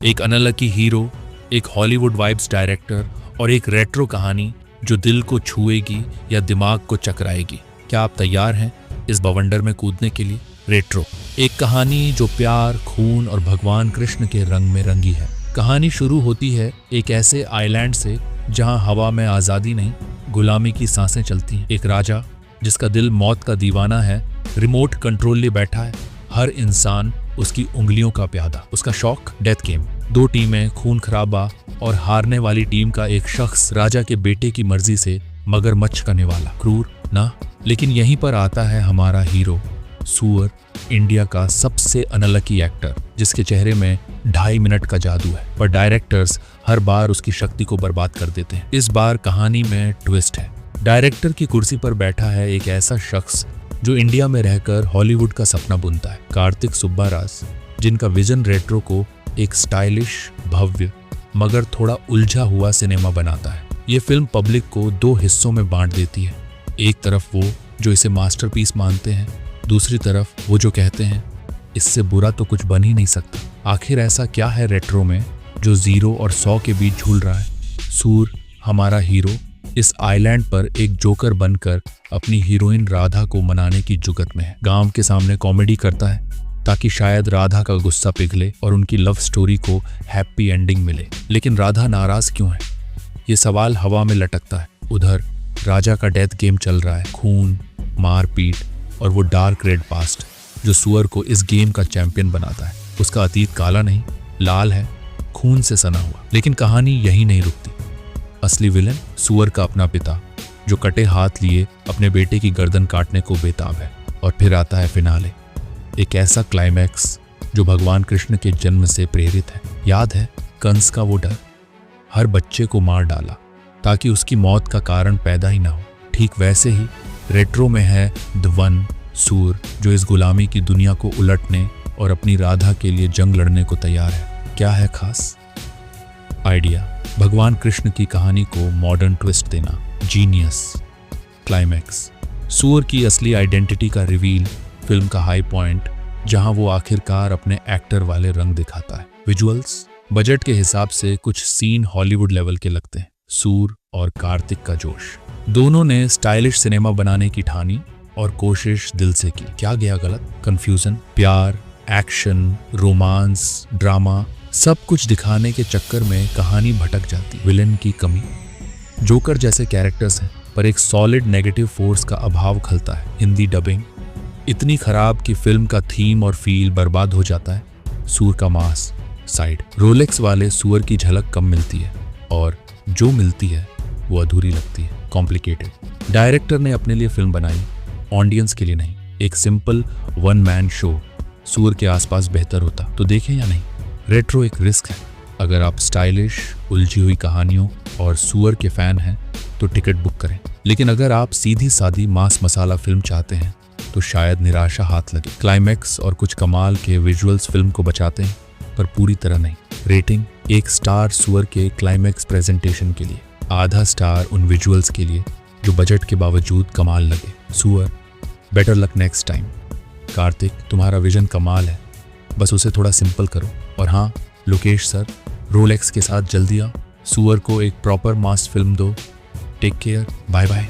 एक unlucky hero, एक Hollywood vibes director और एक रेट्रो कहानी जो दिल को छुएगी या दिमाग को चकराएगी। क्या आप तैयार हैं इस बवंडर में कूदने के लिए? रेट्रो, एक कहानी जो प्यार, खून और भगवान कृष्ण के रंग में रंगी है। कहानी शुरू होती है एक ऐसे आइलैंड से जहां हवा में आज़ादी नहीं, गुलामी की सांसें चलती हैं। एक राजा जिसका दिल मौत का दीवाना है, रिमोट कंट्रोल लिए बैठा है, हर इंसान उसकी उंगलियों का प्यादा। उसका शौक डेथ गेम, 2 टीमें, खून खराबा और हारने वाली टीम का एक शख्स राजा के बेटे की मर्जी से मगरमच्छ करने वाला। क्रूर ना, लेकिन यहीं पर आता है हमारा हीरो सुअर, इंडिया का सबसे अनलकी एक्टर जिसके चेहरे में 2.5 मिनट का जादू है, पर डायरेक्टर्स हर बार उसकी शक्ति को बर्बाद कर देते हैं। इस बार कहानी में ट्विस्ट है। डायरेक्टर की कुर्सी पर बैठा है एक ऐसा शख्स जो इंडिया में रहकर हॉलीवुड का सपना बुनता है, कार्तिक सुब्बाराज, जिनका विजन रेट्रो को एक स्टाइलिश, भव्य मगर थोड़ा उलझा हुआ सिनेमा बनाता है। ये फिल्म पब्लिक को 2 हिस्सों में बांट देती है। एक तरफ वो जो इसे मास्टरपीस मानते हैं, दूसरी तरफ वो जो कहते हैं इससे बुरा तो कुछ बन ही नहीं सकता। आखिर ऐसा क्या है रेट्रो में जो 0 और 100 के बीच झूल रहा है? सूर, हमारा हीरो, इस आइलैंड पर एक जोकर बनकर अपनी हीरोइन राधा को मनाने की जुगत में है। गांव के सामने कॉमेडी करता है ताकि शायद राधा का गुस्सा पिघले और उनकी लव स्टोरी को हैप्पी एंडिंग मिले। लेकिन राधा नाराज क्यों है? ये सवाल हवा में लटकता है। उधर राजा का डेथ गेम चल रहा है, खून, मारपीट और वो डार्क रेड पास्ट जो सुअर को इस गेम का चैंपियन बनाता है। उसका अतीत काला नहीं, लाल है, खून से सना हुआ। लेकिन कहानी यही नहीं रुकती। असली विलन सुअर का अपना पिता जो कटे हाथ लिए अपने बेटे की गर्दन काटने को बेताब है। और फिर आता है फिनाले, एक ऐसा क्लाइमैक्स जो भगवान कृष्ण के जन्म से प्रेरित है। याद है कंस का वो डर, हर बच्चे को मार डाला ताकि उसकी मौत का कारण पैदा ही ना हो। ठीक वैसे ही रेट्रो में है द वन, सूर, जो इस गुलामी की दुनिया को उलटने और अपनी राधा के लिए जंग लड़ने को तैयार है। क्या है खास? आइडिया, भगवान कृष्ण की कहानी को मॉडर्न ट्विस्ट देना, जीनियस। क्लाइमैक्स, सूअर की असली आइडेंटिटी का रिवील, फिल्म का हाई पॉइंट जहां वो आखिरकार अपने एक्टर वाले रंग दिखाता है। विजुअल्स, बजट के हिसाब से कुछ सीन हॉलीवुड लेवल के लगते हैं। सूर और कार्तिक का जोश, दोनों ने स्टाइलिश सिनेमा बनाने की ठानी और कोशिश दिल से की। क्या गया गलत? कंफ्यूजन, प्यार, एक्शन, रोमांस, ड्रामा, सब कुछ दिखाने के चक्कर में कहानी भटक जाती। विलेन की कमी, जोकर जैसे कैरेक्टर्स हैं पर एक सॉलिड नेगेटिव फोर्स का अभाव खलता है। हिंदी डबिंग इतनी खराब कि फिल्म का थीम और फील बर्बाद हो जाता है। सूर का मास साइड, रोलेक्स वाले सूअर की झलक कम मिलती है और जो मिलती है वो अधूरी लगती है, कॉम्प्लिकेटेड। डायरेक्टर ने अपने लिए फिल्म बनाई, ऑडियंस के लिए नहीं। एक सिंपल 1 मैन शो सूअर के आसपास बेहतर होता तो देखें या नहीं। रेट्रो एक रिस्क है। अगर आप स्टाइलिश, उलझी हुई कहानियों और सूअर के फैन हैं तो टिकट बुक करें। लेकिन अगर आप सीधी सादी मास मसाला फिल्म चाहते हैं तो शायद निराशा हाथ लगे। क्लाइमैक्स और कुछ कमाल के विजुअल्स फिल्म को बचाते हैं पर पूरी तरह नहीं। रेटिंग, 1 स्टार सूअर के क्लाइमैक्स प्रेजेंटेशन के लिए, आधा स्टार उन विजुअल्स के लिए जो बजट के बावजूद कमाल लगे। सूअर, better luck next time. Kartik, तुम्हारा विजन कमाल है, बस उसे थोड़ा सिंपल करो। और हाँ लोकेश सर, रोलेक्स के साथ जल्दी आओ, सूअर को एक प्रॉपर मास फिल्म दो। Take care, bye bye.